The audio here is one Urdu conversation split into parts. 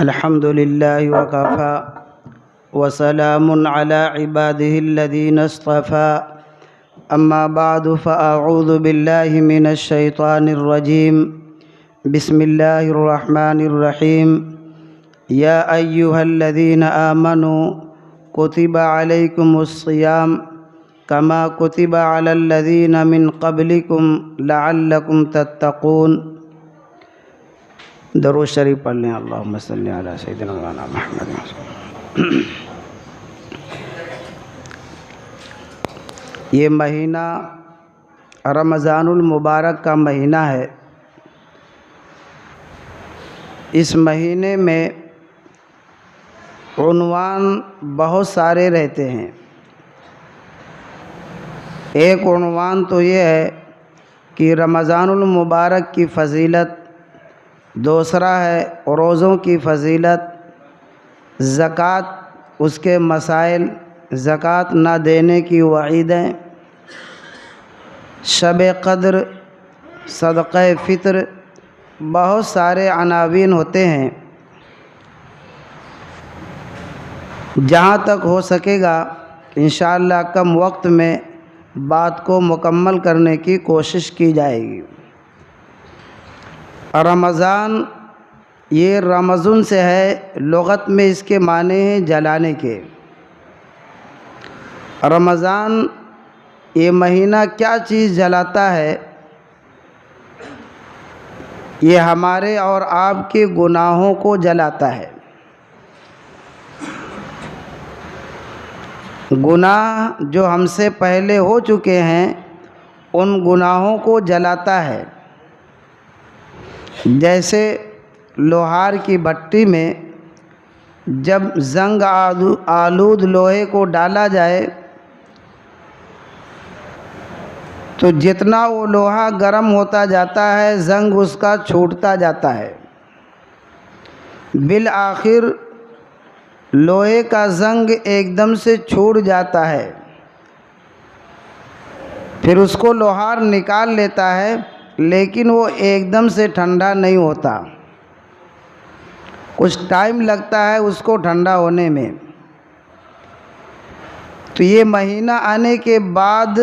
الحمد لله وكفى وسلام على عباده الذين اصطفى أما بعد فأعوذ بالله من الشيطان الرجيم بسم الله الرحمن الرحيم يا أيها الذين آمنوا كتب عليكم الصيام كما كتب على الذين من قبلكم لعلكم تتقون۔ درود شریف پڑھ لیں۔ اللہم صلی علی سیدنا مولانا محمد۔ یہ مہینہ رمضان المبارک کا مہینہ ہے۔ اس مہینے میں عنوان بہت سارے رہتے ہیں۔ ایک عنوان تو یہ ہے کہ رمضان المبارک کی فضیلت، دوسرا ہے روزوں کی فضیلت، زکوٰۃ اس کے مسائل، زکوٰۃ نہ دینے کی وعیدیں، شب قدر، صدقہ فطر، بہت سارے عناوین ہوتے ہیں۔ جہاں تک ہو سکے گا انشاءاللہ کم وقت میں بات کو مکمل کرنے کی کوشش کی جائے گی۔ رمضان، یہ رمضان سے ہے، لغت میں اس کے معنی ہیں جلانے کے۔ رمضان یہ مہینہ کیا چیز جلاتا ہے؟ یہ ہمارے اور آپ کے گناہوں کو جلاتا ہے۔ گناہ جو ہم سے پہلے ہو چکے ہیں ان گناہوں کو جلاتا ہے۔ جیسے لوہار کی بھٹی میں جب زنگ آلود لوہے کو ڈالا جائے تو جتنا وہ لوہا گرم ہوتا جاتا ہے زنگ اس کا چھوٹتا جاتا ہے، بالآخر لوہے کا زنگ ایک دم سے چھوٹ جاتا ہے۔ پھر اس کو لوہار نکال لیتا ہے لیکن وہ ایک دم سے ٹھنڈا نہیں ہوتا، کچھ ٹائم لگتا ہے اس کو ٹھنڈا ہونے میں۔ تو یہ مہینہ آنے کے بعد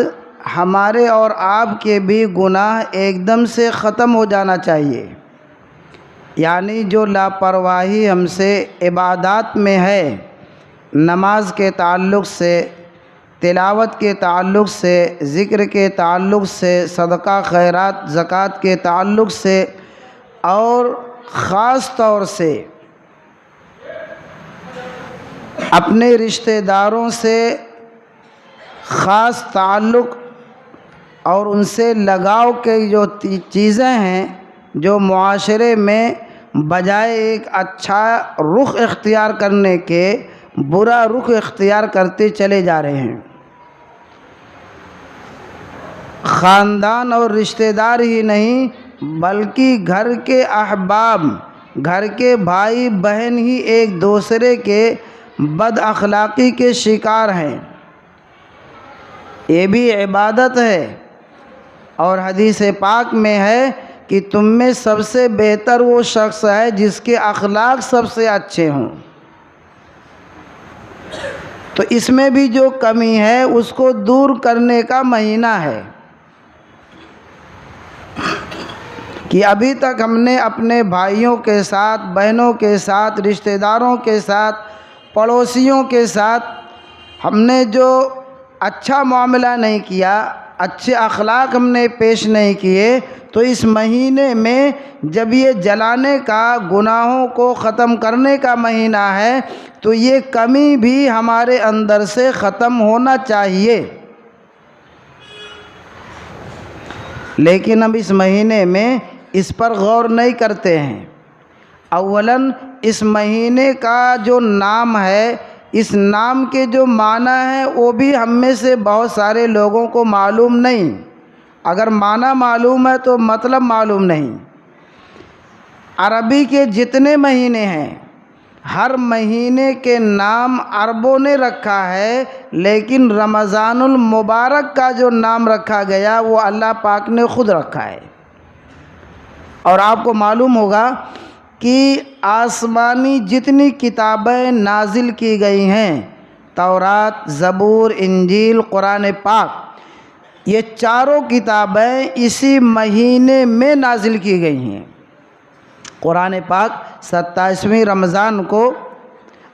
ہمارے اور آپ کے بھی گناہ ایک دم سے ختم ہو جانا چاہیے۔ یعنی جو لاپرواہی ہم سے عبادات میں ہے، نماز کے تعلق سے، تلاوت کے تعلق سے، ذکر کے تعلق سے، صدقہ خیرات زکوٰۃ کے تعلق سے، اور خاص طور سے اپنے رشتہ داروں سے خاص تعلق اور ان سے لگاؤ کے جو چیزیں ہیں جو معاشرے میں بجائے ایک اچھا رخ اختیار کرنے کے برا رخ اختیار کرتے چلے جا رہے ہیں۔ خاندان اور رشتہ دار ہی نہیں بلکہ گھر کے احباب، گھر کے بھائی بہن ہی ایک دوسرے کے بد اخلاقی کے شکار ہیں۔ یہ بھی عبادت ہے، اور حدیث پاک میں ہے کہ تم میں سب سے بہتر وہ شخص ہے جس کے اخلاق سب سے اچھے ہوں۔ تو اس میں بھی جو کمی ہے اس کو دور کرنے کا مہینہ ہے کہ ابھی تک ہم نے اپنے بھائیوں کے ساتھ، بہنوں کے ساتھ، رشتہ داروں کے ساتھ، پڑوسیوں کے ساتھ ہم نے جو اچھا معاملہ نہیں کیا، اچھے اخلاق ہم نے پیش نہیں کیے، تو اس مہینے میں جب یہ جلانے کا، گناہوں کو ختم کرنے کا مہینہ ہے تو یہ کمی بھی ہمارے اندر سے ختم ہونا چاہیے۔ لیکن اب اس مہینے میں اس پر غور نہیں کرتے ہیں۔ اولاً اس مہینے کا جو نام ہے، اس نام کے جو معنی ہیں وہ بھی ہم میں سے بہت سارے لوگوں کو معلوم نہیں۔ اگر معنی معلوم ہے تو مطلب معلوم نہیں۔ عربی کے جتنے مہینے ہیں ہر مہینے کے نام عربوں نے رکھا ہے، لیکن رمضان المبارک کا جو نام رکھا گیا وہ اللہ پاک نے خود رکھا ہے۔ اور آپ کو معلوم ہوگا کہ آسمانی جتنی کتابیں نازل کی گئی ہیں، تورات، زبور، انجیل، قرآن پاک، یہ چاروں کتابیں اسی مہینے میں نازل کی گئی ہیں۔ قرآن پاک 27ویں رمضان کو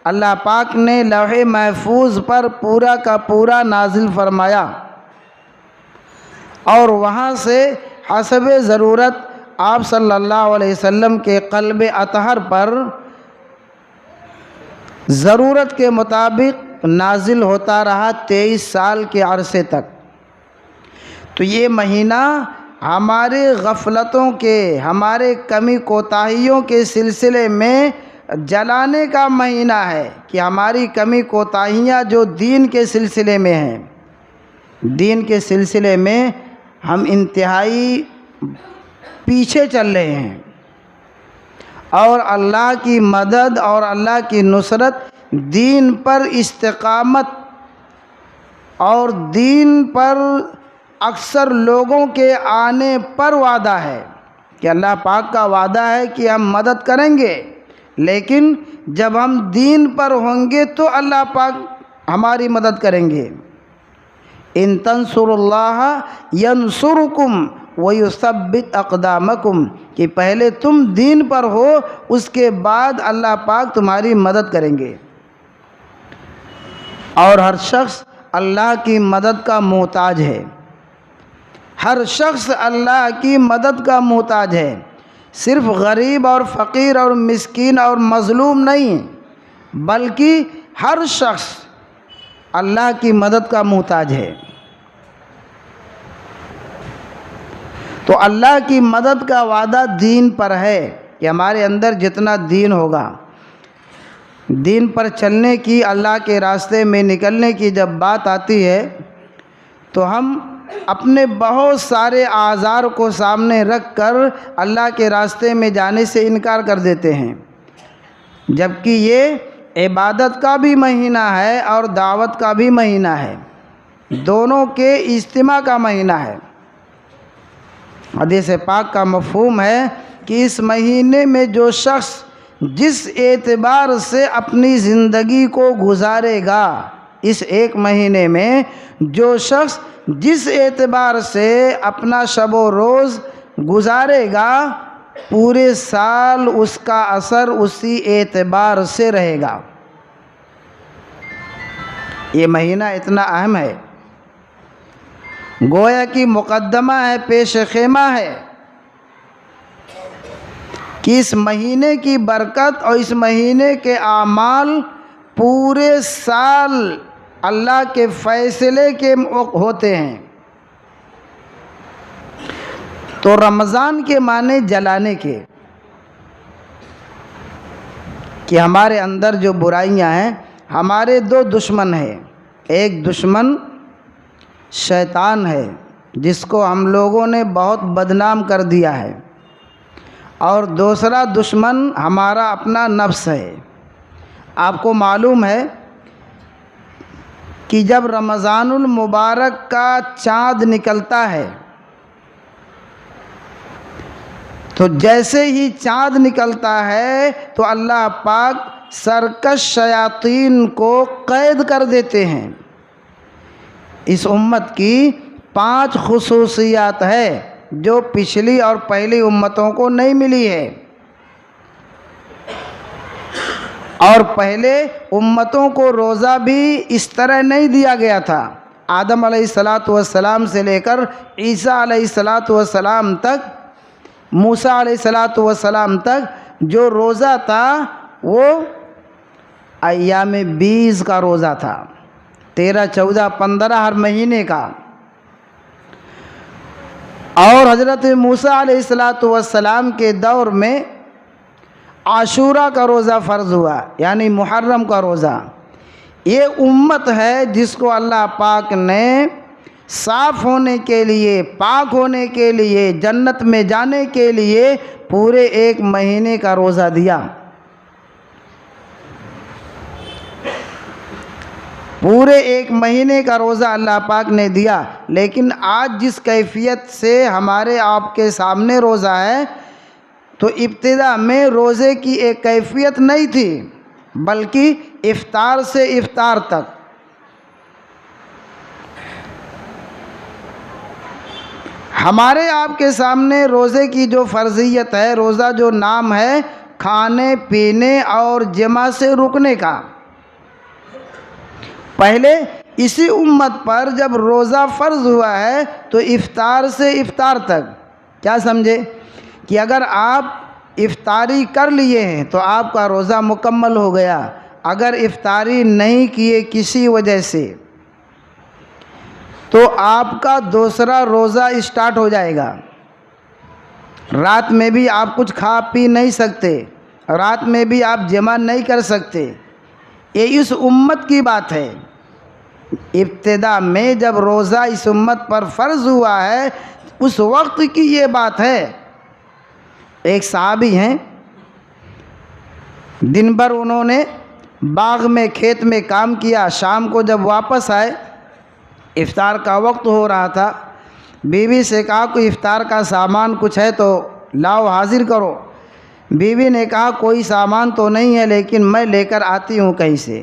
اللہ پاک نے لوح محفوظ پر پورا کا پورا نازل فرمایا، اور وہاں سے حسب ضرورت آپ صلی اللہ علیہ وسلم کے قلب اطہر پر ضرورت کے مطابق نازل ہوتا رہا 23 سال کے عرصے تک۔ تو یہ مہینہ ہمارے غفلتوں کے، ہمارے کمی کوتاہیوں کے سلسلے میں جلانے کا مہینہ ہے، کہ ہماری کمی کوتاہیاں جو دین کے سلسلے میں ہیں، دین کے سلسلے میں ہم انتہائی پیچھے چل رہے ہیں، اور اللہ کی مدد اور اللہ کی نصرت، دین پر استقامت اور دین پر اکثر لوگوں کے آنے پر وعدہ ہے، کہ اللہ پاک کا وعدہ ہے کہ ہم مدد کریں گے، لیکن جب ہم دین پر ہوں گے تو اللہ پاک ہماری مدد کریں گے۔ ان تنصروا اللہ ینصرکم ویثبت اقدامکم، کہ پہلے تم دین پر ہو، اس کے بعد اللہ پاک تمہاری مدد کریں گے۔ اور ہر شخص اللہ کی مدد کا محتاج ہے، ہر شخص اللہ کی مدد کا محتاج ہے، صرف غریب اور فقیر اور مسکین اور مظلوم نہیں، بلکہ ہر شخص اللہ کی مدد کا محتاج ہے۔ تو اللہ کی مدد کا وعدہ دین پر ہے، کہ ہمارے اندر جتنا دین ہوگا، دین پر چلنے کی، اللہ کے راستے میں نکلنے کی جب بات آتی ہے تو ہم اپنے بہت سارے اعذار کو سامنے رکھ کر اللہ کے راستے میں جانے سے انکار کر دیتے ہیں، جبکہ یہ عبادت کا بھی مہینہ ہے اور دعوت کا بھی مہینہ ہے، دونوں کے اجتماع کا مہینہ ہے۔ حدیث پاک کا مفہوم ہے کہ اس مہینے میں جو شخص جس اعتبار سے اپنی زندگی کو گزارے گا، اس ایک مہینے میں جو شخص جس اعتبار سے اپنا شب و روز گزارے گا، پورے سال اس کا اثر اسی اعتبار سے رہے گا۔ یہ مہینہ اتنا اہم ہے، گویا کہ مقدمہ ہے، پیش خیمہ ہے، کہ اس مہینے کی برکت اور اس مہینے کے اعمال پورے سال اللہ کے فیصلے کے ہوتے ہیں۔ تو رمضان کے معنی جلانے کے، کہ ہمارے اندر جو برائیاں ہیں، ہمارے دو دشمن ہیں، ایک دشمن شیطان ہے جس کو ہم لوگوں نے بہت بدنام کر دیا ہے، اور دوسرا دشمن ہمارا اپنا نفس ہے۔ آپ کو معلوم ہے کہ جب رمضان المبارک کا چاند نکلتا ہے تو جیسے ہی چاند نکلتا ہے تو اللہ پاک سرکش شیاطین کو قید کر دیتے ہیں۔ اس امت کی 5 خصوصیات ہے جو پچھلی اور پہلی امتوں کو نہیں ملی ہے، اور پہلے امتوں کو روزہ بھی اس طرح نہیں دیا گیا تھا۔ آدم علیہ السلام سے لے کر عیسیٰ علیہ السلام تک، موسیٰ علیہ السلام تک جو روزہ تھا وہ ایام 20 کا روزہ تھا، 13، 14، 15 ہر مہینے کا۔ اور حضرت موسیٰ علیہ السلام کے دور میں عاشورہ کا روزہ فرض ہوا، یعنی محرم کا روزہ۔ یہ امت ہے جس کو اللہ پاک نے صاف ہونے کے لیے، پاک ہونے کے لیے، جنت میں جانے کے لیے پورے 1 مہینے کا روزہ دیا۔ پورے 1 مہینے کا روزہ اللہ پاک نے دیا، لیکن آج جس کیفیت سے ہمارے آپ کے سامنے روزہ ہے، تو ابتدا میں روزے کی ایک کیفیت نہیں تھی، بلکہ افطار سے افطار تک۔ ہمارے آپ کے سامنے روزے کی جو فرضیت ہے، روزہ جو نام ہے کھانے پینے اور جماع سے رکنے کا، پہلے اسی امت پر جب روزہ فرض ہوا ہے تو افطار سے افطار تک، کیا سمجھے کہ اگر آپ افطاری کر لیے ہیں تو آپ کا روزہ مکمل ہو گیا، اگر افطاری نہیں کیے کسی وجہ سے تو آپ کا دوسرا روزہ اسٹارٹ ہو جائے گا۔ رات میں بھی آپ کچھ کھا پی نہیں سکتے، رات میں بھی آپ جمع نہیں کر سکتے، یہ اس امت کی بات ہے۔ ابتدا میں جب روزہ اس امت پر فرض ہوا ہے اس وقت کی یہ بات ہے۔ ایک صحابی ہیں، دن بھر انہوں نے باغ میں کھیت میں کام کیا، شام کو جب واپس آئے افطار کا وقت ہو رہا تھا، بیوی سے کہا کوئی افطار کا سامان کچھ ہے تو لاؤ حاضر کرو۔ بیوی نے کہا کوئی سامان تو نہیں ہے لیکن میں لے کر آتی ہوں کہیں سے۔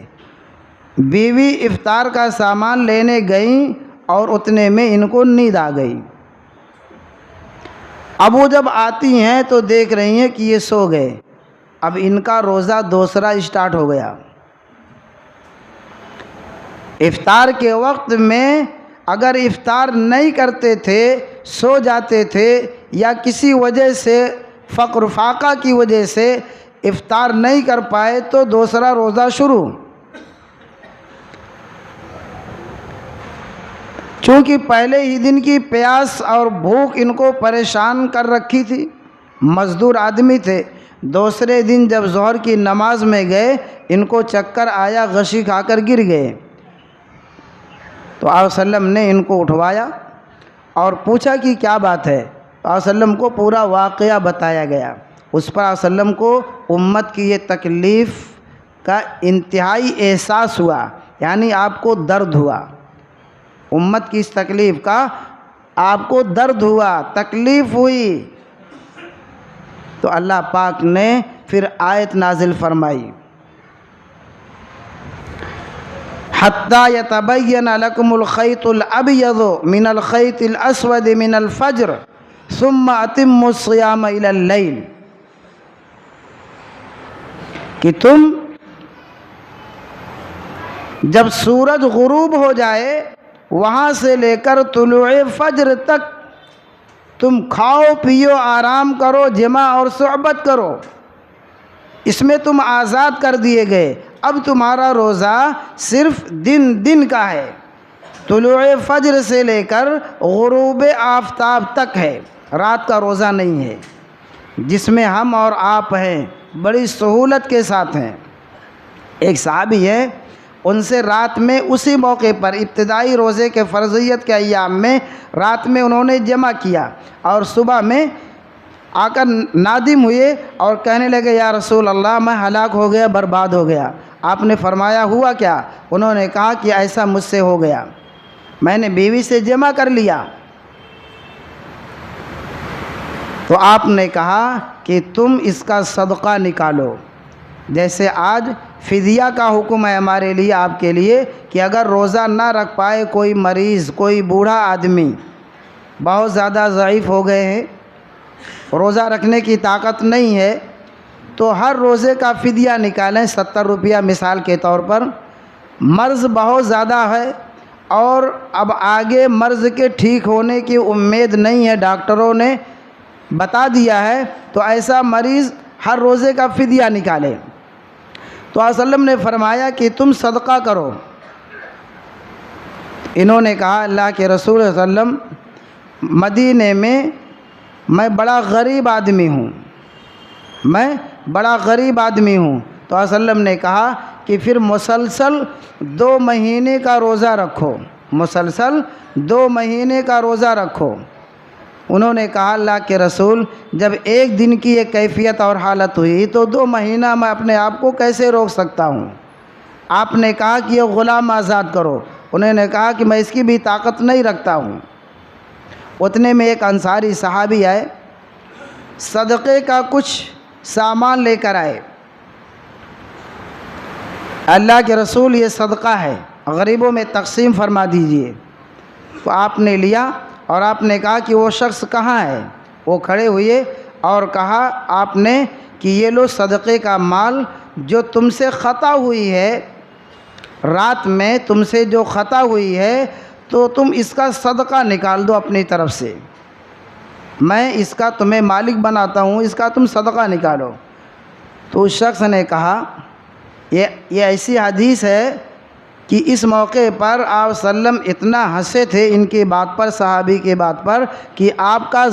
بیوی افطار کا سامان لینے گئیں اور اتنے میں ان کو نیند آ گئی۔ اب وہ جب آتی ہیں تو دیکھ رہی ہیں کہ یہ سو گئے، اب ان کا روزہ دوسرا اسٹارٹ ہو گیا۔ افطار کے وقت میں اگر افطار نہیں کرتے تھے، سو جاتے تھے یا کسی وجہ سے فقر فاقہ کی وجہ سے افطار نہیں کر پائے تو دوسرا روزہ شروع۔ چونکہ پہلے ہی دن کی پیاس اور بھوک ان کو پریشان کر رکھی تھی، مزدور آدمی تھے، دوسرے دن جب ظہر کی نماز میں گئے ان کو چکر آیا، غشی کھا کر گر گئے۔ تو آپ صلی اللہ علیہ وسلم نے ان کو اٹھوایا اور پوچھا کہ کیا بات ہے، تو آپ صلی اللہ علیہ وسلم کو پورا واقعہ بتایا گیا۔ اس پر آپ صلی اللہ علیہ وسلم کو امت کی یہ تکلیف کا انتہائی احساس ہوا، یعنی آپ کو درد ہوا، امت کی اس تکلیف کا آپ کو درد ہوا، تکلیف ہوئی۔ تو اللہ پاک نے پھر آیت نازل فرمائی، حتیٰ یتبین لکم الخیط الابیض من الخیط الاسود من الفجر ثم اتموا الصیام الی اللیل، کہ تم جب سورج غروب ہو جائے وہاں سے لے کر طلوع فجر تک تم کھاؤ پیو آرام کرو، جمع اور صحبت کرو، اس میں تم آزاد کر دیے گئے۔ اب تمہارا روزہ صرف دن کا ہے، طلوع فجر سے لے کر غروب آفتاب تک ہے، رات کا روزہ نہیں ہے، جس میں ہم اور آپ ہیں، بڑی سہولت کے ساتھ ہیں۔ ایک صحابی ہے، ان سے رات میں اسی موقع پر ابتدائی روزے کے فرضیت کے ایام میں رات میں انہوں نے جمع کیا اور صبح میں آ کر نادم ہوئے اور کہنے لگے یا رسول اللہ میں ہلاک ہو گیا، برباد ہو گیا۔ آپ نے فرمایا ہوا کیا؟ انہوں نے کہا کہ ایسا مجھ سے ہو گیا، میں نے بیوی سے جمع کر لیا۔ تو آپ نے کہا کہ تم اس کا صدقہ نکالو، جیسے آج فدیہ کا حکم ہے ہمارے لیے، آپ کے لیے، کہ اگر روزہ نہ رکھ پائے کوئی مریض، کوئی بوڑھا آدمی بہت زیادہ ضعیف ہو گئے ہیں، روزہ رکھنے کی طاقت نہیں ہے، تو ہر روزے کا فدیہ نکالیں، 70 روپیہ مثال کے طور پر۔ مرض بہت زیادہ ہے اور اب آگے مرض کے ٹھیک ہونے کی امید نہیں ہے، ڈاکٹروں نے بتا دیا ہے، تو ایسا مریض ہر روزے کا فدیہ نکالے۔ تو آپ صلی اللہ علیہ وسلم نے فرمایا کہ تم صدقہ کرو۔ انہوں نے کہا اللہ کے رسول صلی اللہ علیہ وسلم، مدینے میں بڑا غریب آدمی ہوں، میں بڑا غریب آدمی ہوں۔ تو آپ صلی اللہ علیہ وسلم نے کہا کہ پھر مسلسل 2 مہینے کا روزہ رکھو، مسلسل 2 مہینے کا روزہ رکھو۔ انہوں نے کہا اللہ کے رسول، جب ایک دن کی ایک کیفیت اور حالت ہوئی تو 2 مہینہ میں اپنے آپ کو کیسے روک سکتا ہوں؟ آپ نے کہا کہ یہ غلام آزاد کرو۔ انہوں نے کہا کہ میں اس کی بھی طاقت نہیں رکھتا ہوں۔ اتنے میں ایک انصاری صحابی آئے، صدقے کا کچھ سامان لے کر آئے، اللہ کے رسول یہ صدقہ ہے، غریبوں میں تقسیم فرما دیجئے۔ تو آپ نے لیا اور آپ نے کہا کہ وہ شخص کہاں ہے؟ وہ کھڑے ہوئے اور کہا آپ نے کہ یہ لو صدقے کا مال، جو تم سے خطا ہوئی ہے، رات میں تم سے جو خطا ہوئی ہے تو تم اس کا صدقہ نکال دو اپنی طرف سے، میں اس کا تمہیں مالک بناتا ہوں، اس کا تم صدقہ نکالو۔ تو اس شخص نے کہا، یہ ایسی حدیث ہے کہ اس موقع پر آپ صلی اللہ علیہ وسلم اتنا ہنسے تھے ان کی بات پر، صحابی کی بات پر، کہ آپ کا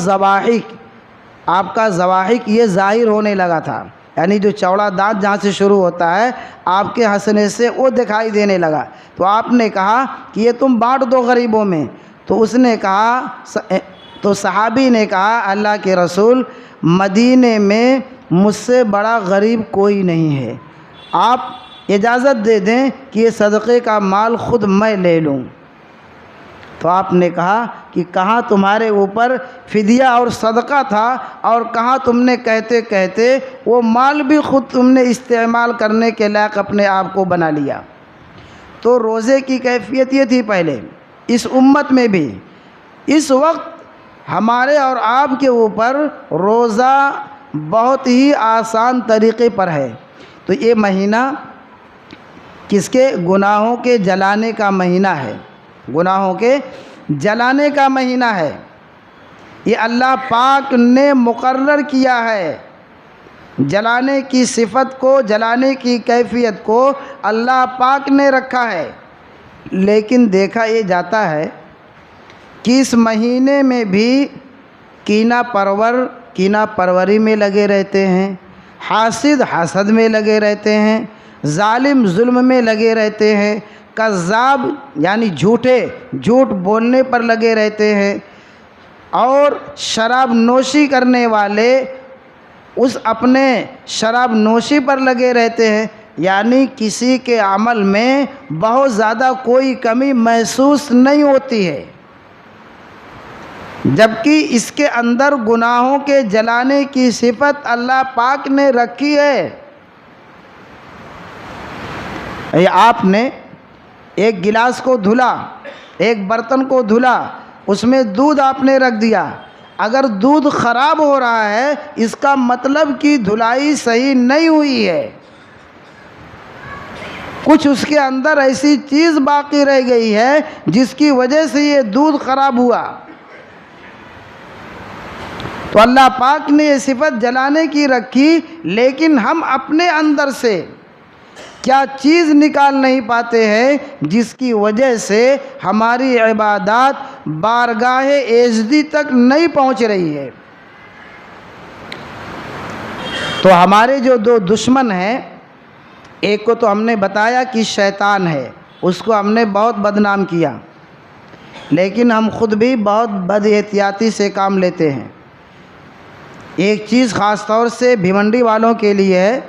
ضواحک یہ ظاہر ہونے لگا تھا، یعنی جو چوڑا دانت جہاں سے شروع ہوتا ہے آپ کے ہنسنے سے وہ دکھائی دینے لگا۔ تو آپ نے کہا کہ یہ تم بانٹ دو غریبوں میں۔ تو اس نے کہا، تو صحابی نے کہا اللہ کے رسول، مدینے میں مجھ سے بڑا غریب کوئی نہیں ہے، آپ اجازت دے دیں کہ یہ صدقے کا مال خود میں لے لوں۔ تو آپ نے کہا کہ کہاں تمہارے اوپر فدیہ اور صدقہ تھا، اور کہاں تم نے کہتے کہتے وہ مال بھی خود تم نے استعمال کرنے کے لائق اپنے آپ کو بنا لیا۔ تو روزے کی کیفیت یہ تھی پہلے اس امت میں بھی، اس وقت ہمارے اور آپ کے اوپر روزہ بہت ہی آسان طریقے پر ہے۔ تو یہ مہینہ کس کے؟ گناہوں کے جلانے کا مہینہ ہے، گناہوں کے جلانے کا مہینہ ہے۔ یہ اللہ پاک نے مقرر کیا ہے، جلانے کی صفت کو، جلانے کی کیفیت کو اللہ پاک نے رکھا ہے۔ لیکن دیکھا یہ جاتا ہے کہ اس مہینے میں بھی کینہ پروری میں لگے رہتے ہیں، حاسد حسد میں لگے رہتے ہیں، ظالم ظلم میں لگے رہتے ہیں، کذاب یعنی جھوٹ بولنے پر لگے رہتے ہیں، اور شراب نوشی کرنے والے اس اپنے شراب نوشی پر لگے رہتے ہیں، یعنی کسی کے عمل میں بہت زیادہ کوئی کمی محسوس نہیں ہوتی ہے، جبکہ اس کے اندر گناہوں کے جلانے کی صفت اللہ پاک نے رکھی ہے۔ آپ نے ایک گلاس کو دھلا، ایک برتن کو دھلا، اس میں دودھ آپ نے رکھ دیا، اگر دودھ خراب ہو رہا ہے اس کا مطلب کہ دھلائی صحیح نہیں ہوئی ہے، کچھ اس کے اندر ایسی چیز باقی رہ گئی ہے جس کی وجہ سے یہ دودھ خراب ہوا۔ تو اللہ پاک نے یہ صفت جلانے کی رکھی، لیکن ہم اپنے اندر سے کیا چیز نکال نہیں پاتے ہیں جس کی وجہ سے ہماری عبادات بارگاہ ایزدی تک نہیں پہنچ رہی ہے۔ تو ہمارے جو دو دشمن ہیں، ایک کو تو ہم نے بتایا کہ شیطان ہے، اس کو ہم نے بہت بدنام کیا، لیکن ہم خود بھی بہت بد احتیاطی سے کام لیتے ہیں۔ ایک چیز خاص طور سے بھیونڈی والوں کے لیے ہے،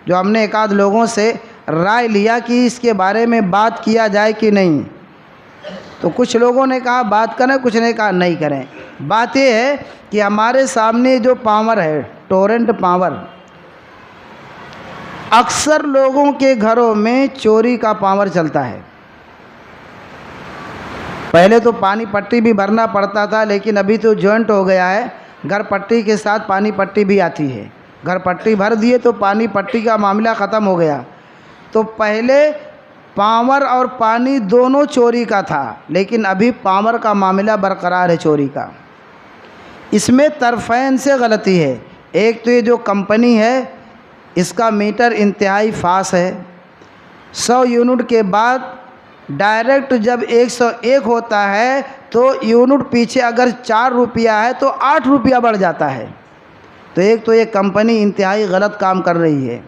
جو ہم نے ایک آدھ لوگوں سے رائے لیا کہ اس کے بارے میں بات کیا جائے کہ نہیں، تو کچھ لوگوں نے کہا بات کریں، کچھ نے کہا نہیں کریں۔ بات یہ ہے کہ ہمارے سامنے جو پاور ہے، ٹورنٹ پاور، اکثر لوگوں کے گھروں میں چوری کا پاور چلتا ہے۔ پہلے تو پانی پٹی بھی بھرنا پڑتا تھا، لیکن ابھی تو جوائنٹ ہو گیا ہے، گھر پٹی کے ساتھ پانی پٹی بھی آتی ہے، گھر پٹی بھر دیے تو پانی پٹی کا معاملہ ختم ہو گیا۔ تو پہلے پاور اور پانی دونوں چوری کا تھا، لیکن ابھی پاور کا معاملہ برقرار ہے چوری کا۔ اس میں طرفین سے غلطی ہے، ایک تو یہ جو کمپنی ہے اس کا میٹر انتہائی فاسٹ ہے، 100 یونٹ کے بعد ڈائریکٹ جب 101 ہوتا ہے تو یونٹ پیچھے اگر 4 روپیہ ہے تو 8 روپیہ بڑھ جاتا ہے۔ تو ایک تو یہ کمپنی انتہائی غلط کام کر رہی ہے،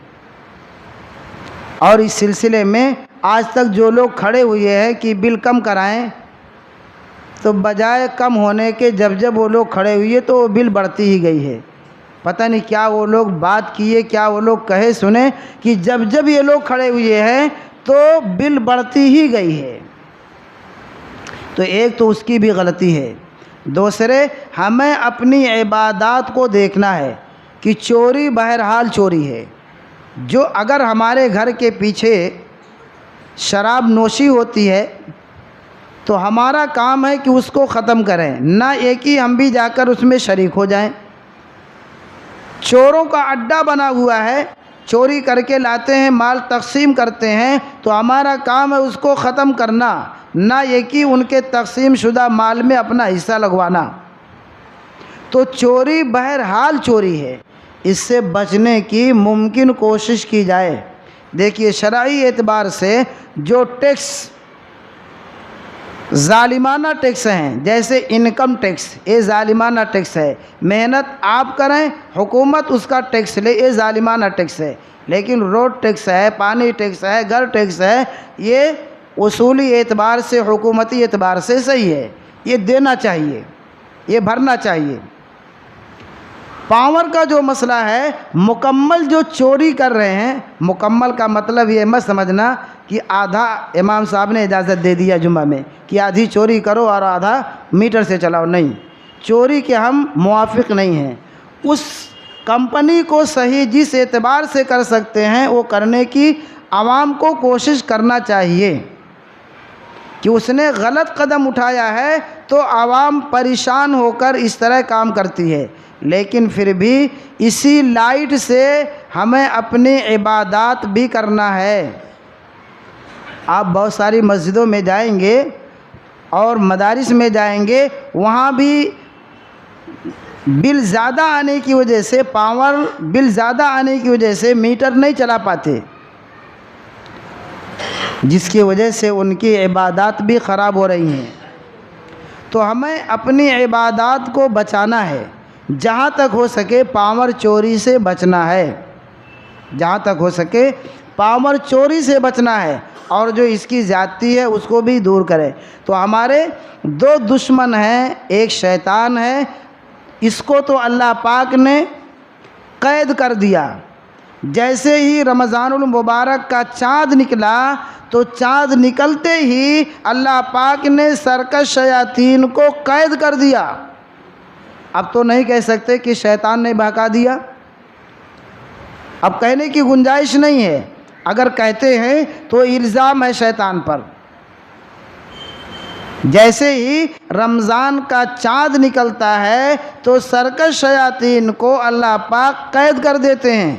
اور اس سلسلے میں آج تک جو لوگ کھڑے ہوئے ہیں کہ بل کم کرائیں، تو بجائے کم ہونے کے جب وہ لوگ کھڑے ہوئے تو وہ بل بڑھتی ہی گئی ہے۔ پتہ نہیں کیا وہ لوگ بات کیے، کیا وہ لوگ کہے سنے کہ جب یہ لوگ کھڑے ہوئے ہیں تو بل بڑھتی ہی گئی ہے۔ تو ایک تو اس کی بھی غلطی ہے، دوسرے ہمیں اپنی عبادات کو دیکھنا ہے۔ کہ چوری بہرحال چوری ہے. جو اگر ہمارے گھر کے پیچھے شراب نوشی ہوتی ہے تو ہمارا کام ہے کہ اس کو ختم کریں، نہ ایک ہی ہم بھی جا کر اس میں شریک ہو جائیں. چوروں کا اڈا بنا ہوا ہے، چوری کر کے لاتے ہیں، مال تقسیم کرتے ہیں، تو ہمارا کام ہے اس کو ختم کرنا، نہ یہ کہ ان کے تقسیم شدہ مال میں اپنا حصہ لگوانا. تو چوری بہرحال چوری ہے، اس سے بچنے کی ممکن کوشش کی جائے. دیکھیے شرعی اعتبار سے جو ٹیکس ظالمانہ ٹیکس ہیں، جیسے انکم ٹیکس، یہ ظالمانہ ٹیکس ہے. محنت آپ کریں، حکومت اس کا ٹیکس لے، یہ ظالمانہ ٹیکس ہے. لیکن روڈ ٹیکس ہے، پانی ٹیکس ہے، گھر ٹیکس ہے، یہ اصولی اعتبار سے، حکومتی اعتبار سے صحیح ہے، یہ دینا چاہیے، یہ بھرنا چاہیے. پاور کا جو مسئلہ ہے، مکمل جو چوری کر رہے ہیں، مکمل کا مطلب یہ مت سمجھنا کہ آدھا امام صاحب نے اجازت دے دیا جمعہ میں کہ آدھی چوری کرو اور آدھا میٹر سے چلاؤ. نہیں، چوری کے ہم موافق نہیں ہیں. اس کمپنی کو صحیح جس اعتبار سے کر سکتے ہیں وہ کرنے کی عوام کو کوشش کرنا چاہیے. کہ اس نے غلط قدم اٹھایا ہے تو عوام پریشان ہو کر اس طرح کام کرتی ہے. لیکن پھر بھی اسی لائٹ سے ہمیں اپنی عبادات بھی کرنا ہے. آپ بہت ساری مسجدوں میں جائیں گے اور مدارس میں جائیں گے، وہاں بھی بل زیادہ آنے کی وجہ سے، پاور بل زیادہ آنے کی وجہ سے میٹر نہیں چلا پاتے، جس کی وجہ سے ان کی عبادات بھی خراب ہو رہی ہیں. تو ہمیں اپنی عبادات کو بچانا ہے، جہاں تک ہو سکے پاور چوری سے بچنا ہے، جہاں تک ہو سکے پاور چوری سے بچنا ہے، اور جو اس کی زیادتی ہے اس کو بھی دور کرے. تو ہمارے دو دشمن ہیں، ایک شیطان ہے، اس کو تو اللہ پاک نے قید کر دیا. جیسے ہی رمضان المبارک کا چاند نکلا تو چاند نکلتے ہی اللہ پاک نے سرکش شیاطین کو قید کر دیا. اب تو نہیں کہہ سکتے کہ شیطان نے بہکا دیا، اب کہنے کی گنجائش نہیں ہے. اگر کہتے ہیں تو الزام ہے شیطان پر. جیسے ہی رمضان کا چاند نکلتا ہے تو سرکش شیاطین کو اللہ پاک قید کر دیتے ہیں.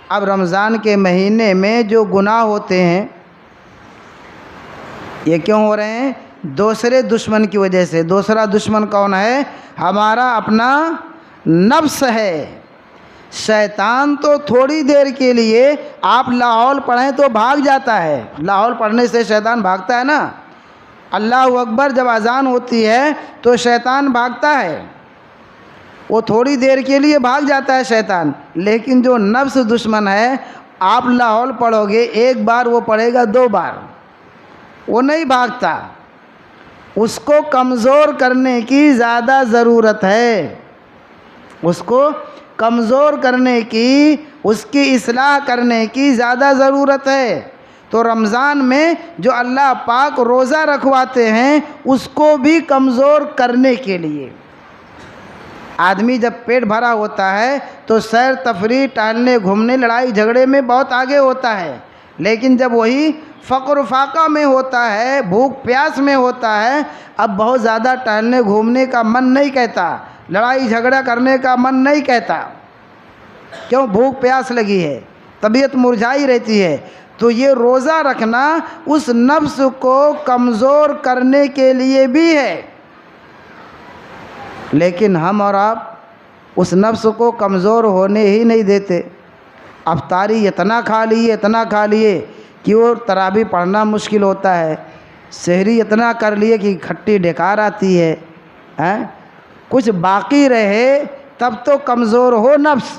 اب رمضان کے مہینے میں جو گناہ ہوتے ہیں یہ کیوں ہو رہے ہیں؟ دوسرے دشمن کی وجہ سے. دوسرا دشمن کون ہے؟ ہمارا اپنا نفس ہے. شیطان تو تھوڑی دیر کے لیے آپ لاحول پڑھیں تو بھاگ جاتا ہے، لاحول پڑھنے سے شیطان بھاگتا ہے نا. اللہ اکبر جب اذان ہوتی ہے تو شیطان بھاگتا ہے، وہ تھوڑی دیر کے لیے بھاگ جاتا ہے شیطان. لیکن جو نفس دشمن ہے، آپ لاحول پڑھو گے ایک بار وہ پڑھے گا 2 بار، وہ نہیں بھاگتا. اس کو کمزور کرنے کی زیادہ ضرورت ہے، اس کو کمزور کرنے کی، اس کی اصلاح کرنے کی زیادہ ضرورت ہے. تو رمضان میں جو اللہ پاک روزہ رکھواتے ہیں اس کو بھی کمزور کرنے کے لیے. آدمی جب پیٹ بھرا ہوتا ہے تو سیر تفریح، ٹہلنے گھومنے، لڑائی جھگڑے میں بہت آگے ہوتا ہے. لیکن جب وہی فقر و فاقہ میں ہوتا ہے، بھوک پیاس میں ہوتا ہے، اب بہت زیادہ ٹہلنے گھومنے کا من نہیں کہتا، لڑائی جھگڑا کرنے کا من نہیں کہتا. کیوں؟ بھوک پیاس لگی ہے، طبیعت مرجھائی رہتی ہے. تو یہ روزہ رکھنا اس نفس کو کمزور کرنے کے لیے بھی ہے. لیکن ہم اور آپ اس نفس کو کمزور ہونے ہی نہیں دیتے. افطاری اتنا کھا لیے، اتنا کھا لیے کہ وہ تراویح پڑھنا مشکل ہوتا ہے. سحری اتنا کر لیے کہ کھٹی ڈھکار آتی ہے. کچھ باقی رہے تب تو کمزور ہو نفس،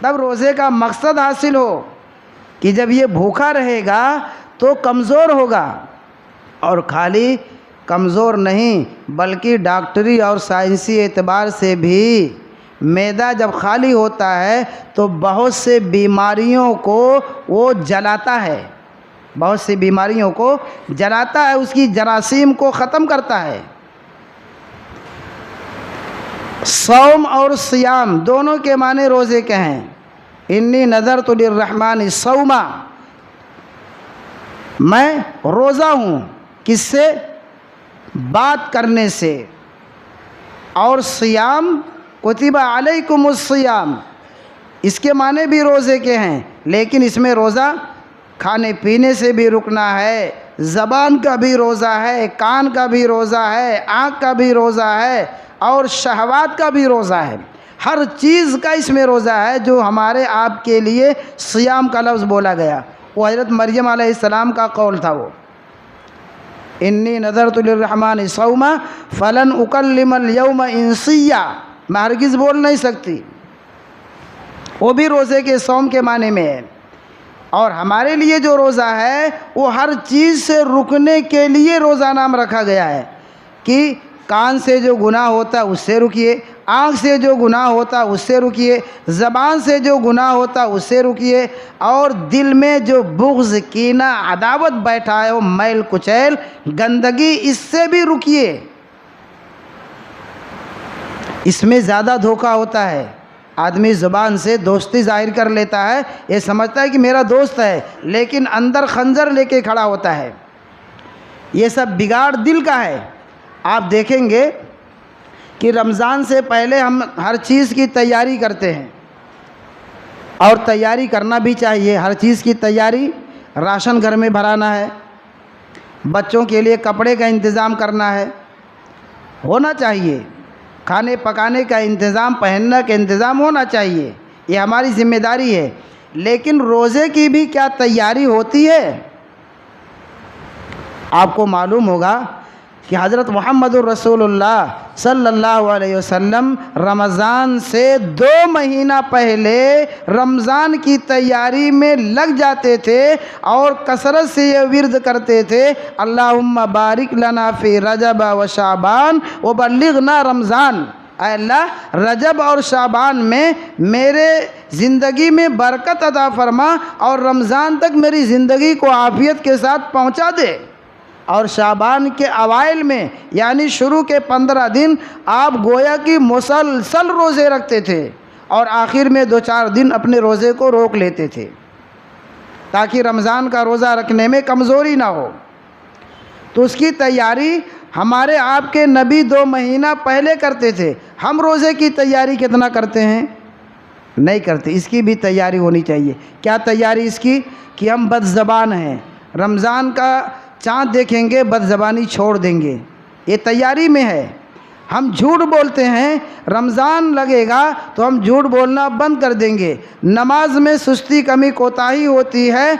تب روزے کا مقصد حاصل ہو کہ جب یہ بھوکا رہے گا تو کمزور ہوگا. اور خالی کمزور نہیں بلکہ ڈاکٹری اور سائنسی اعتبار سے بھی معدہ جب خالی ہوتا ہے تو بہت سے بیماریوں کو وہ جلاتا ہے، بہت سی بیماریوں کو جلاتا ہے، اس کی جراثیم کو ختم کرتا ہے. صوم اور صیام دونوں کے معنی روزے کے ہیں۔ انی نذرت للرحمن صوما، میں روزہ ہوں، کس سے؟ بات کرنے سے۔ اور صیام کتب علیکم الصیام، اس کے معنی بھی روزے کے ہیں، لیکن اس میں روزہ کھانے پینے سے بھی رکنا ہے، زبان کا بھی روزہ ہے، کان کا بھی روزہ ہے، آنکھ کا بھی روزہ ہے، اور شہوات کا بھی روزہ ہے۔ ہر چیز کا اس میں روزہ ہے جو ہمارے آپ کے لیے صیام کا لفظ بولا گیا، وہ حضرت مریم علیہ السلام کا قول تھا۔ وہ انی نذرت للرحمن صوما فلن اکلم اليوم انسیا، میں ہرگز بول نہیں سکتی، وہ بھی روزے کے صوم کے معنی میں ہے۔ اور ہمارے لیے جو روزہ ہے وہ ہر چیز سے رکنے کے لیے روزہ نام رکھا گیا ہے، کہ کان سے جو گناہ ہوتا ہے اس سے رکیے، آنکھ سے جو گناہ ہوتا ہے اس سے رکیے، زبان سے جو گناہ ہوتا ہے اس سے رکیے، اور دل میں جو بغض، کینہ، عداوت بیٹھا ہے، وہ میل کچیل گندگی، اس سے بھی رکیے۔ اس میں زیادہ دھوکہ ہوتا ہے، آدمی زبان سے دوستی ظاہر کر لیتا ہے، یہ سمجھتا ہے کہ میرا دوست ہے، لیکن اندر خنجر لے کے کھڑا ہوتا ہے۔ یہ سب بگاڑ دل کا ہے۔ آپ دیکھیں گے کہ رمضان سے پہلے ہم ہر چیز کی تیاری کرتے ہیں، اور تیاری کرنا بھی چاہیے۔ ہر چیز کی تیاری، راشن گھر میں بھرانا ہے، بچوں کے لیے کپڑے کا انتظام کرنا ہے، ہونا چاہیے، کھانے پکانے کا انتظام، پہننے کا انتظام ہونا چاہیے، یہ ہماری ذمہ داری ہے۔ لیکن روزے کی بھی کیا تیاری ہوتی ہے؟ آپ کو معلوم ہوگا کہ حضرت محمد الرسول اللہ صلی اللہ علیہ وسلم رمضان سے 2 مہینہ پہلے رمضان کی تیاری میں لگ جاتے تھے، اور کثرت سے یہ ورد کرتے تھے، اللہم بارک لنا فی رجب و شعبان وبلغنا رمضان۔ اے اللہ، رجب اور شعبان میں میرے زندگی میں برکت عطا فرما، اور رمضان تک میری زندگی کو عافیت کے ساتھ پہنچا دے۔ اور شعبان کے اوائل میں، یعنی شروع کے 15 دن آپ گویا کہ مسلسل روزے رکھتے تھے، اور آخر میں 2-4 دن اپنے روزے کو روک لیتے تھے، تاکہ رمضان کا روزہ رکھنے میں کمزوری نہ ہو۔ تو اس کی تیاری ہمارے آپ کے نبی 2 مہینہ پہلے کرتے تھے۔ ہم روزے کی تیاری کتنا کرتے ہیں؟ نہیں کرتے۔ اس کی بھی تیاری ہونی چاہیے۔ کیا تیاری اس کی؟ کہ ہم بد زبان ہیں، رمضان کا چاند دیکھیں گے بد زبانی چھوڑ دیں گے، یہ تیاری میں ہے۔ ہم جھوٹ بولتے ہیں، رمضان لگے گا تو ہم جھوٹ بولنا بند کر دیں گے۔ نماز میں سستی کمی کوتاہی ہوتی ہے،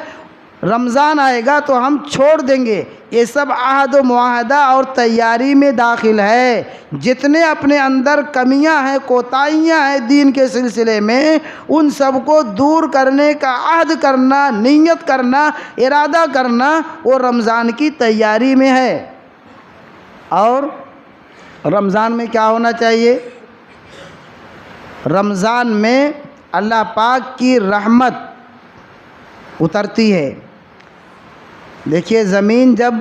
رمضان آئے گا تو ہم چھوڑ دیں گے۔ یہ سب عہد و معاہدہ اور تیاری میں داخل ہے۔ جتنے اپنے اندر کمیاں ہیں، کوتاہیاں ہیں دین کے سلسلے میں، ان سب کو دور کرنے کا عہد کرنا، نیت کرنا، ارادہ کرنا، وہ رمضان کی تیاری میں ہے۔ اور رمضان میں کیا ہونا چاہیے؟ رمضان میں اللہ پاک کی رحمت اترتی ہے۔ دیکھیے، زمین جب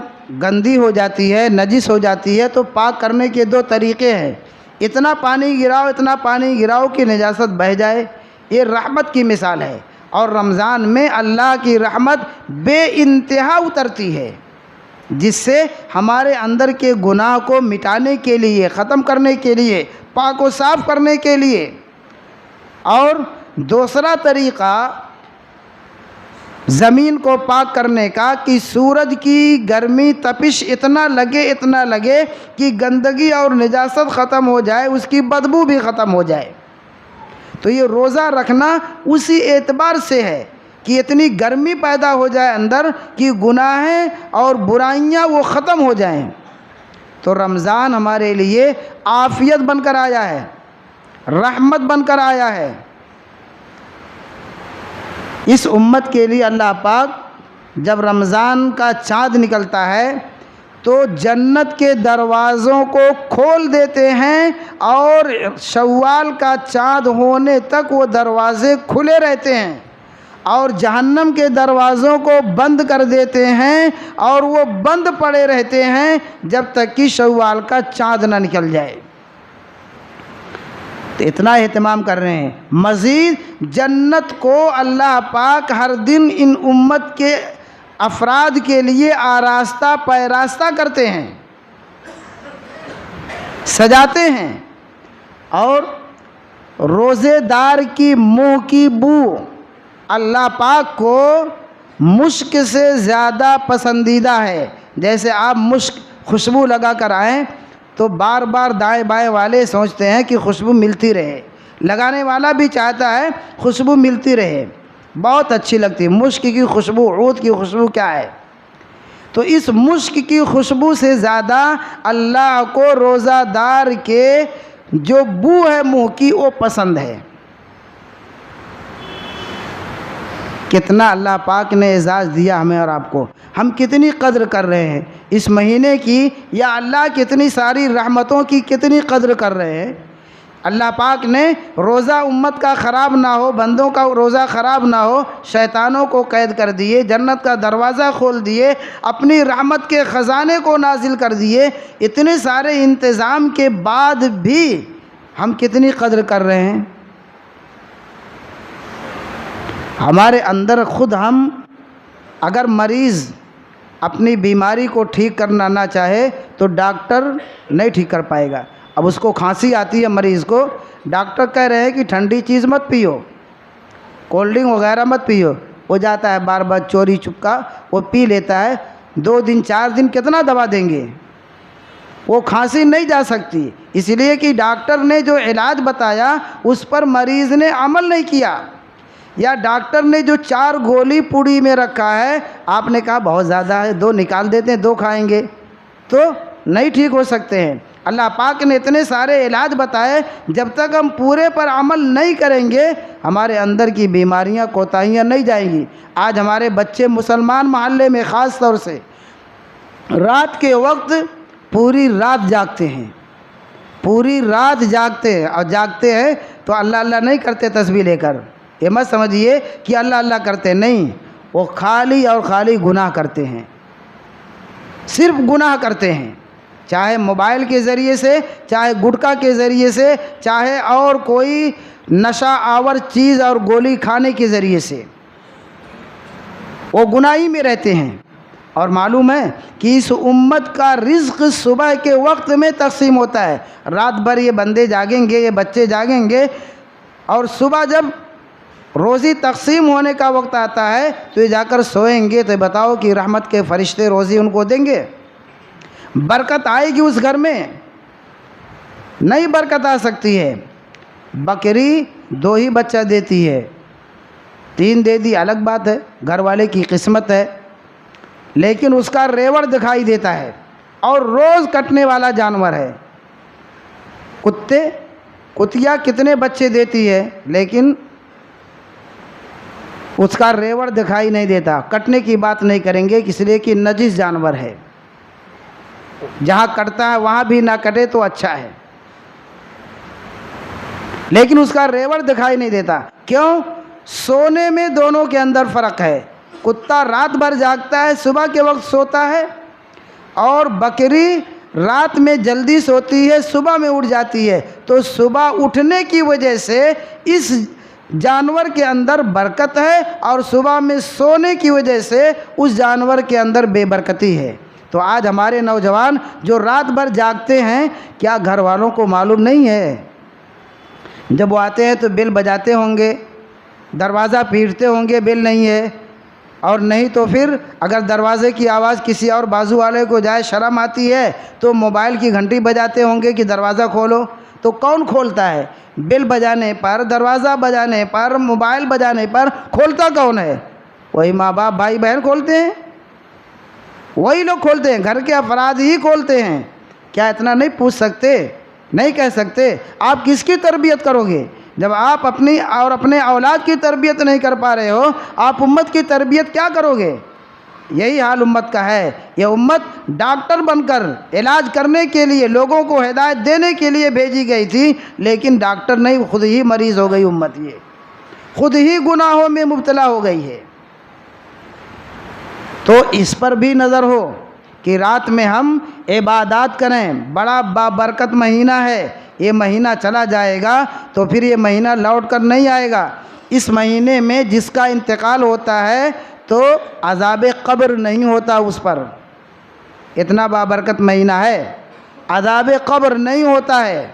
گندی ہو جاتی ہے، نجس ہو جاتی ہے، تو پاک کرنے کے 2 طریقے ہیں۔ اتنا پانی گراؤ، اتنا پانی گراؤ کہ نجاست بہہ جائے، یہ رحمت کی مثال ہے۔ اور رمضان میں اللہ کی رحمت بے انتہا اترتی ہے، جس سے ہمارے اندر کے گناہ کو مٹانے کے لیے، ختم کرنے کے لیے، پاک و صاف کرنے کے لیے۔ اور دوسرا طریقہ زمین کو پاک کرنے کا، کہ سورج کی گرمی، تپش اتنا لگے کہ گندگی اور نجاست ختم ہو جائے، اس کی بدبو بھی ختم ہو جائے۔ تو یہ روزہ رکھنا اسی اعتبار سے ہے کہ اتنی گرمی پیدا ہو جائے اندر کہ گناہیں اور برائیاں وہ ختم ہو جائیں۔ تو رمضان ہمارے لیے عافیت بن کر آیا ہے، رحمت بن کر آیا ہے۔ اس امت کے لیے اللہ پاک جب رمضان کا چاند نکلتا ہے تو جنت کے دروازوں کو کھول دیتے ہیں، اور شوال کا چاند ہونے تک وہ دروازے کھلے رہتے ہیں، اور جہنم کے دروازوں کو بند کر دیتے ہیں، اور وہ بند پڑے رہتے ہیں جب تک کہ شوال کا چاند نہ نکل جائے۔ تو اتنا اہتمام کر رہے ہیں. مزید جنت کو اللہ پاک ہر دن ان امت کے افراد کے لیے آراستہ پیراستہ کرتے ہیں، سجاتے ہیں. اور روزے دار کی منہ کی بو اللہ پاک کو مشک سے زیادہ پسندیدہ ہے. جیسے آپ مشک خوشبو لگا کر آئیں تو بار بار دائیں بائیں والے سوچتے ہیں کہ خوشبو ملتی رہے، لگانے والا بھی چاہتا ہے خوشبو ملتی رہے، بہت اچھی لگتی ہے. مشک کی خوشبو، عود کی خوشبو کیا ہے؟ تو اس مشک کی خوشبو سے زیادہ اللہ کو روزہ دار کے جو بو ہے منہ کی وہ پسند ہے. کتنا اللہ پاک نے اعزاز دیا ہمیں اور آپ کو، ہم کتنی قدر کر رہے ہیں اس مہینے کی، یا اللہ کتنی ساری رحمتوں کی کتنی قدر کر رہے ہیں. اللہ پاک نے روزہ امت کا خراب نہ ہو، بندوں کا روزہ خراب نہ ہو، شیطانوں کو قید کر دیے، جنت کا دروازہ کھول دیے، اپنی رحمت کے خزانے کو نازل کر دیے. اتنے سارے انتظام کے بعد بھی ہم کتنی قدر کر رہے ہیں. ہمارے اندر خود ہم اگر مریض اپنی بیماری کو ٹھیک کرنا نہ چاہے تو ڈاکٹر نہیں ٹھیک کر پائے گا. اب اس کو کھانسی آتی ہے مریض کو، ڈاکٹر کہہ رہے ہیں کہ ٹھنڈی چیز مت پیو، کولڈ ڈرنک وغیرہ مت پیو، وہ جاتا ہے بار بار چوری چپکا وہ پی لیتا ہے. 2 دن 4 دن کتنا دوا دیں گے؟ وہ کھانسی نہیں جا سکتی، اس لیے کہ ڈاکٹر نے جو علاج بتایا اس پر مریض نے عمل نہیں کیا. یا ڈاکٹر نے جو 4 گولی پوڑی میں رکھا ہے، آپ نے کہا بہت زیادہ ہے 2 نکال دیتے ہیں 2 کھائیں گے، تو نہیں ٹھیک ہو سکتے ہیں. اللہ پاک نے اتنے سارے علاج بتائے، جب تک ہم پورے پر عمل نہیں کریں گے ہمارے اندر کی بیماریاں کوتاہیاں نہیں جائیں گی. آج ہمارے بچے مسلمان محلے میں خاص طور سے رات کے وقت پوری رات جاگتے ہیں، پوری رات جاگتے ہیں، اور جاگتے ہیں تو اللہ اللہ نہیں کرتے تسبیح لے کر. یہ مت سمجھیے کہ اللہ اللہ کرتے نہیں، وہ خالی اور خالی گناہ کرتے ہیں، صرف گناہ کرتے ہیں. چاہے موبائل کے ذریعے سے، چاہے گٹکا کے ذریعے سے، چاہے اور کوئی نشہ آور چیز اور گولی کھانے کے ذریعے سے، وہ گناہی میں رہتے ہیں. اور معلوم ہے کہ اس امت کا رزق صبح کے وقت میں تقسیم ہوتا ہے. رات بھر یہ بندے جاگیں گے، یہ بچے جاگیں گے، اور صبح جب روزی تقسیم ہونے کا وقت آتا ہے تو یہ جا کر سوئیں گے. تو بتاؤ کہ رحمت کے فرشتے روزی ان کو دیں گے؟ برکت آئے گی اس گھر میں؟ نہیں برکت آ سکتی ہے. بکری 2 ہی بچہ دیتی ہے، 3 دے دی الگ بات ہے، گھر والے کی قسمت ہے، لیکن اس کا ریوڑ دکھائی دیتا ہے. اور روز کٹنے والا جانور ہے. کتیا کتنے بچے دیتی ہے لیکن اس کا ریوڑ دکھائی نہیں دیتا. کٹنے کی بات نہیں کریں گے اس لیے کہ نجس جانور ہے، جہاں کٹتا ہے وہاں بھی نہ کٹے تو اچھا ہے، لیکن اس کا ریوڑ دکھائی نہیں دیتا. کیوں؟ سونے میں دونوں کے اندر فرق ہے. کتا رات بھر جاگتا ہے، صبح کے وقت سوتا ہے، اور بکری رات میں جلدی سوتی ہے، صبح میں اٹھ جاتی ہے. تو صبح اٹھنے کی وجہ سے اس جانور کے اندر برکت ہے، اور صبح میں سونے کی وجہ سے اس جانور کے اندر بے برکتی ہے. تو آج ہمارے نوجوان جو رات بھر جاگتے ہیں، کیا گھر والوں کو معلوم نہیں ہے؟ جب وہ آتے ہیں تو بیل بجاتے ہوں گے، دروازہ پیٹتے ہوں گے، بیل نہیں ہے. اور نہیں تو پھر اگر دروازے کی آواز کسی اور بازو والے کو جائے شرم آتی ہے تو موبائل کی گھنٹی بجاتے ہوں گے کہ دروازہ کھولو. تو کون کھولتا ہے؟ بیل بجانے پر، دروازہ بجانے پر، موبائل بجانے پر کھولتا کون ہے؟ وہی ماں باپ بھائی بہن کھولتے ہیں، وہی لوگ کھولتے ہیں، گھر کے افراد ہی کھولتے ہیں. کیا اتنا نہیں پوچھ سکتے؟ نہیں کہہ سکتے؟ آپ کس کی تربیت کرو گے جب آپ اپنی اور اپنے اولاد کی تربیت نہیں کر پا رہے ہو؟ آپ امت کی تربیت کیا کرو گے؟ یہی حال امت کا ہے. یہ امت ڈاکٹر بن کر علاج کرنے کے لیے، لوگوں کو ہدایت دینے کے لیے بھیجی گئی تھی، لیکن ڈاکٹر نہیں، خود ہی مریض ہو گئی امت، یہ خود ہی گناہوں میں مبتلا ہو گئی ہے. تو اس پر بھی نظر ہو کہ رات میں ہم عبادات کریں. بڑا بابرکت مہینہ ہے، یہ مہینہ چلا جائے گا تو پھر یہ مہینہ لوٹ کر نہیں آئے گا۔ اس مہینے میں جس کا انتقال ہوتا ہے تو عذاب قبر نہیں ہوتا اس پر، اتنا بابرکت مہینہ ہے، عذاب قبر نہیں ہوتا ہے۔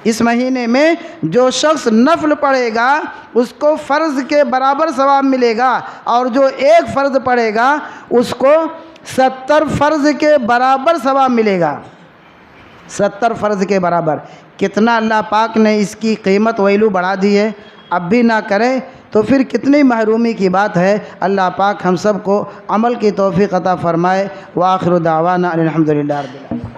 اس مہینے میں جو شخص نفل پڑھے گا اس کو فرض کے برابر ثواب ملے گا، اور جو ایک فرض پڑھے گا اس کو 70 فرض کے برابر ثواب ملے گا، 70 فرض کے برابر۔ کتنا اللہ پاک نے اس کی قیمت ویلو بڑھا دی ہے، اب بھی نہ کریں تو پھر کتنی محرومی کی بات ہے۔ اللہ پاک ہم سب کو عمل کی توفیق عطا فرمائے۔ وآخر دعوانا الحمدللہ رب العالمین۔